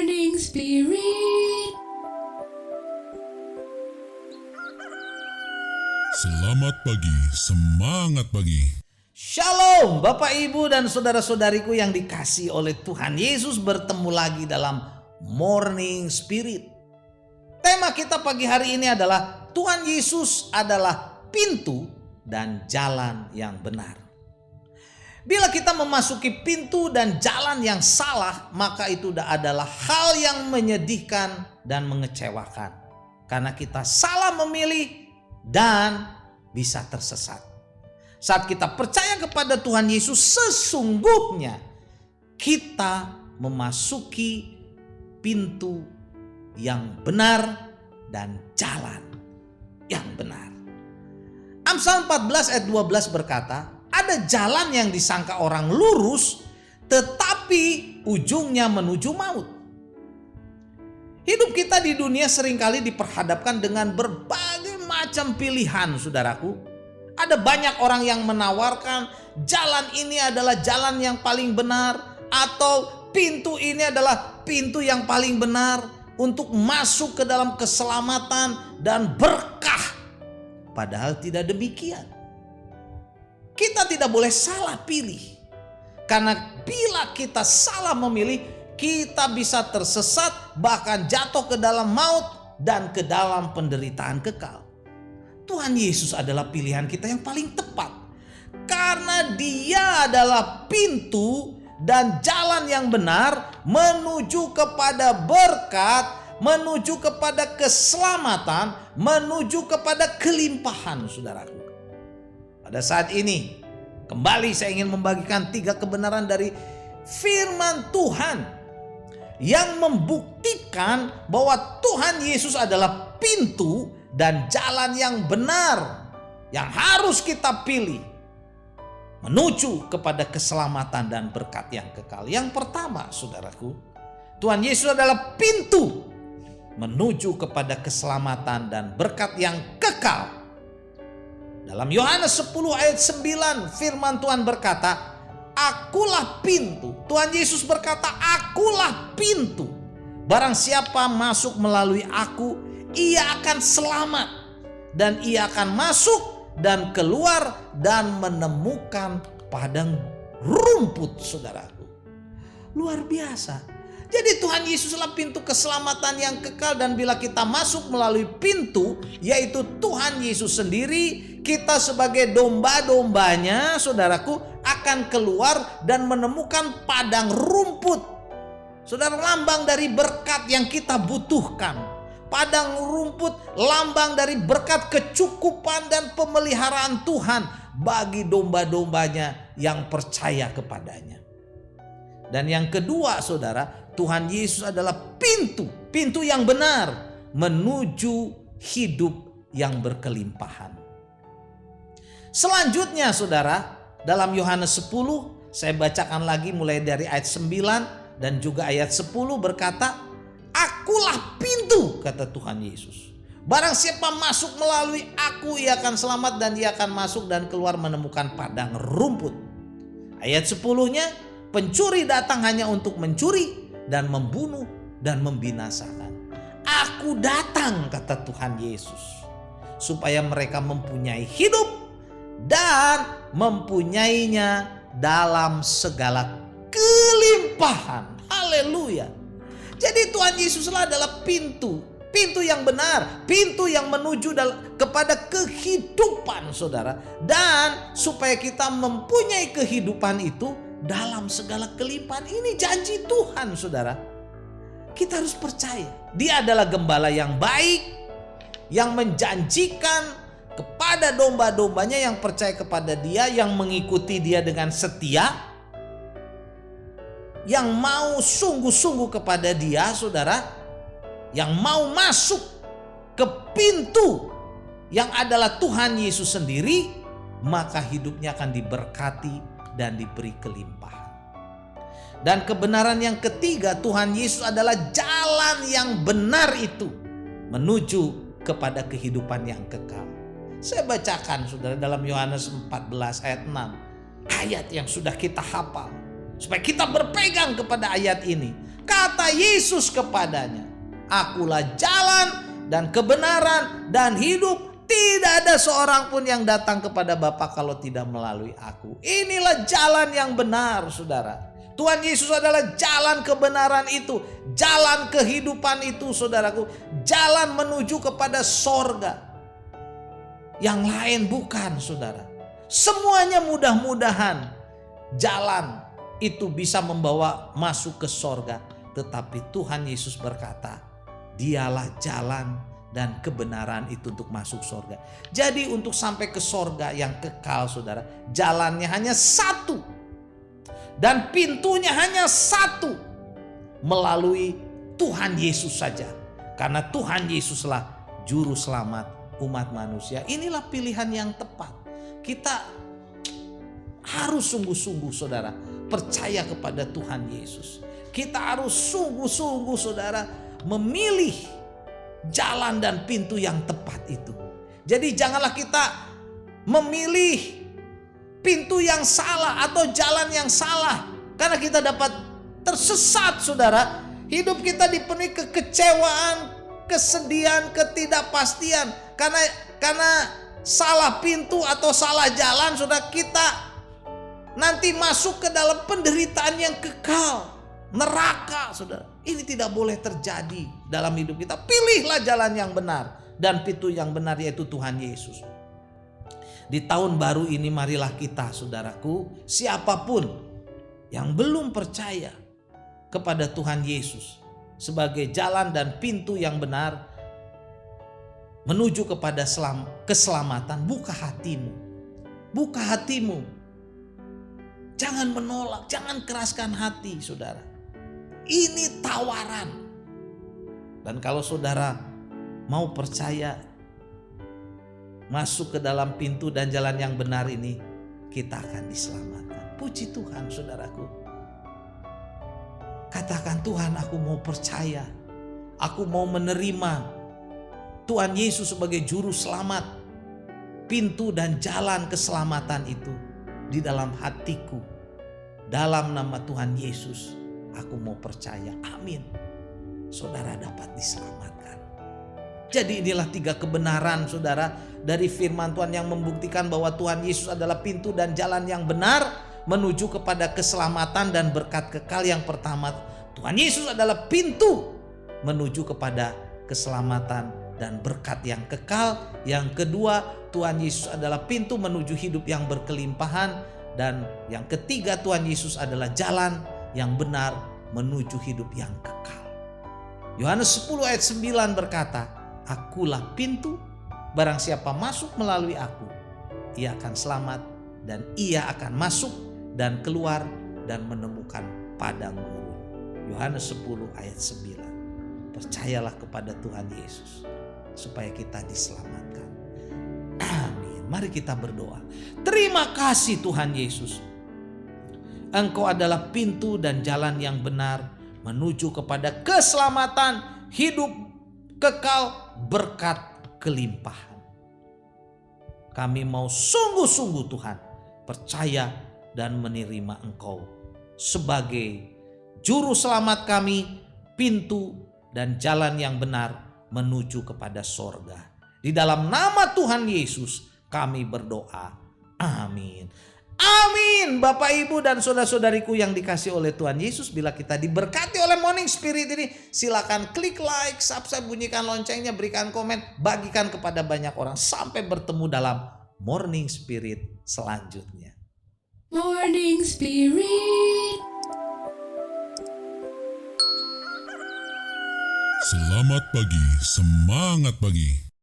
Morning Spirit. Selamat pagi, semangat pagi. Shalom Bapak Ibu dan saudara-saudariku yang dikasihi oleh Tuhan Yesus, bertemu lagi dalam Morning Spirit. Tema kita pagi hari ini adalah Tuhan Yesus adalah pintu dan jalan yang benar. Bila kita memasuki pintu dan jalan yang salah, maka itu adalah hal yang menyedihkan dan mengecewakan. Karena kita salah memilih dan bisa tersesat. Saat kita percaya kepada Tuhan Yesus, sesungguhnya kita memasuki pintu yang benar dan jalan yang benar. Amsal 14 ayat 12 berkata, ada jalan yang disangka orang lurus, tetapi ujungnya menuju maut. Hidup kita di dunia seringkali diperhadapkan dengan berbagai macam pilihan, saudaraku. Ada banyak orang yang menawarkan jalan ini adalah jalan yang paling benar, atau pintu ini adalah pintu yang paling benar untuk masuk ke dalam keselamatan dan berkah. Padahal tidak demikian. Kita tidak boleh salah pilih. Karena bila kita salah memilih, kita bisa tersesat, bahkan jatuh ke dalam maut dan ke dalam penderitaan kekal. Tuhan Yesus adalah pilihan kita yang paling tepat. Karena Dia adalah pintu dan jalan yang benar menuju kepada berkat, menuju kepada keselamatan, menuju kepada kelimpahan, saudaraku. Pada saat ini, kembali saya ingin membagikan 3 kebenaran dari firman Tuhan yang membuktikan bahwa Tuhan Yesus adalah pintu dan jalan yang benar yang harus kita pilih menuju kepada keselamatan dan berkat yang kekal. Yang pertama, saudaraku, Tuhan Yesus adalah pintu menuju kepada keselamatan dan berkat yang kekal. Dalam Yohanes 10 ayat 9 firman Tuhan berkata, akulah pintu. Tuhan Yesus berkata, akulah pintu. Barang siapa masuk melalui aku, ia akan selamat. Dan ia akan masuk dan keluar dan menemukan padang rumput, saudaraku. Luar biasa. Jadi Tuhan Yesuslah pintu keselamatan yang kekal, dan bila kita masuk melalui pintu, yaitu Tuhan Yesus sendiri, kita sebagai domba-dombanya, saudaraku, akan keluar dan menemukan padang rumput. Saudara, lambang dari berkat yang kita butuhkan. Padang rumput lambang dari berkat kecukupan dan pemeliharaan Tuhan bagi domba-dombanya yang percaya kepadanya. Dan yang kedua, saudara, Tuhan Yesus adalah pintu yang benar menuju hidup yang berkelimpahan. Selanjutnya, saudara, dalam Yohanes 10, saya bacakan lagi mulai dari ayat 9 dan juga ayat 10 berkata, akulah pintu, kata Tuhan Yesus. Barang siapa masuk melalui aku, ia akan selamat dan ia akan masuk dan keluar menemukan padang rumput. Ayat 10-nya, pencuri datang hanya untuk mencuri dan membunuh dan membinasakan. Aku datang, kata Tuhan Yesus, supaya mereka mempunyai hidup dan mempunyainya dalam segala kelimpahan. Haleluya. Jadi Tuhan Yesuslah adalah pintu yang benar, pintu yang menuju kepada kehidupan, saudara. Dan supaya kita mempunyai kehidupan itu dalam segala kelimpahan. Ini janji Tuhan, saudara. Kita harus percaya Dia adalah gembala yang baik, yang menjanjikan kepada domba-dombanya yang percaya kepada Dia, yang mengikuti Dia dengan setia, yang mau sungguh-sungguh kepada Dia, saudara, yang mau masuk ke pintu yang adalah Tuhan Yesus sendiri, maka hidupnya akan diberkati dan diberi kelimpahan. Dan kebenaran yang ketiga, Tuhan Yesus adalah jalan yang benar itu menuju kepada kehidupan yang kekal. Saya bacakan, saudara, dalam Yohanes 14 ayat 6, ayat yang sudah kita hafal, supaya kita berpegang kepada ayat ini. Kata kata Yesus kepadanya, "Akulah jalan dan kebenaran dan hidup. Tidak ada seorang pun yang datang kepada Bapa kalau tidak melalui aku." Inilah jalan yang benar, saudara. Tuhan Yesus adalah jalan kebenaran itu, jalan kehidupan itu, saudaraku. Jalan menuju kepada sorga. Yang lain bukan, saudara. Semuanya mudah-mudahan jalan itu bisa membawa masuk ke sorga. Tetapi Tuhan Yesus berkata, dialah jalan dan kebenaran itu untuk masuk sorga. Jadi untuk sampai ke sorga yang kekal, saudara, jalannya hanya satu. Dan pintunya hanya satu. Melalui Tuhan Yesus saja. Karena Tuhan Yesuslah juru selamat umat manusia. Inilah pilihan yang tepat. Kita harus sungguh-sungguh, saudara, percaya kepada Tuhan Yesus. Kita harus sungguh-sungguh, saudara, memilih jalan dan pintu yang tepat itu. Jadi janganlah kita memilih pintu yang salah atau jalan yang salah. Karena kita dapat tersesat, saudara. Hidup kita dipenuhi kekecewaan, kesedihan, ketidakpastian. Karena salah pintu atau salah jalan, saudara, kita nanti masuk ke dalam penderitaan yang kekal. Neraka, saudara. Ini tidak boleh terjadi dalam hidup kita. Pilihlah jalan yang benar dan pintu yang benar, yaitu Tuhan Yesus. Di tahun baru ini marilah kita, saudaraku, siapapun yang belum percaya kepada Tuhan Yesus sebagai jalan dan pintu yang benar menuju kepada keselamatan, buka hatimu. Buka hatimu. Jangan menolak, jangan keraskan hati, saudara. Ini tawaran. Dan kalau saudara mau percaya, masuk ke dalam pintu dan jalan yang benar ini, kita akan diselamatkan. Puji Tuhan, saudaraku. Katakan, Tuhan, aku mau percaya. Aku mau menerima Tuhan Yesus sebagai juru selamat. Pintu dan jalan keselamatan itu di dalam hatiku. Dalam nama Tuhan Yesus, aku mau percaya. Amin. Saudara dapat diselamatkan. Jadi inilah 3 kebenaran, saudara, dari firman Tuhan yang membuktikan bahwa Tuhan Yesus adalah pintu dan jalan yang benar menuju kepada keselamatan dan berkat kekal. Yang pertama, Tuhan Yesus adalah pintu menuju kepada keselamatan dan berkat yang kekal. Yang kedua, Tuhan Yesus adalah pintu menuju hidup yang berkelimpahan. Dan yang ketiga, Tuhan Yesus adalah jalan yang benar menuju hidup yang kekal. Yohanes 10 ayat 9 berkata, "Akulah pintu, barang siapa masuk melalui aku, ia akan selamat dan ia akan masuk dan keluar dan menemukan padang gurun." Yohanes 10 ayat 9. Percayalah kepada Tuhan Yesus supaya kita diselamatkan. Amin. Mari kita berdoa. Terima kasih Tuhan Yesus. Engkau adalah pintu dan jalan yang benar menuju kepada keselamatan, hidup kekal, berkat kelimpahan. Kami mau sungguh-sungguh, Tuhan, percaya dan menerima Engkau sebagai juru selamat kami, pintu dan jalan yang benar menuju kepada sorga. Di dalam nama Tuhan Yesus kami berdoa. Amin. Amin. Bapak, Ibu, dan saudara-saudariku yang dikasih oleh Tuhan Yesus, bila kita diberkati oleh Morning Spirit ini, silakan klik like, subscribe, bunyikan loncengnya, berikan komen, bagikan kepada banyak orang. Sampai bertemu dalam Morning Spirit selanjutnya. Morning Spirit. Selamat pagi, semangat pagi.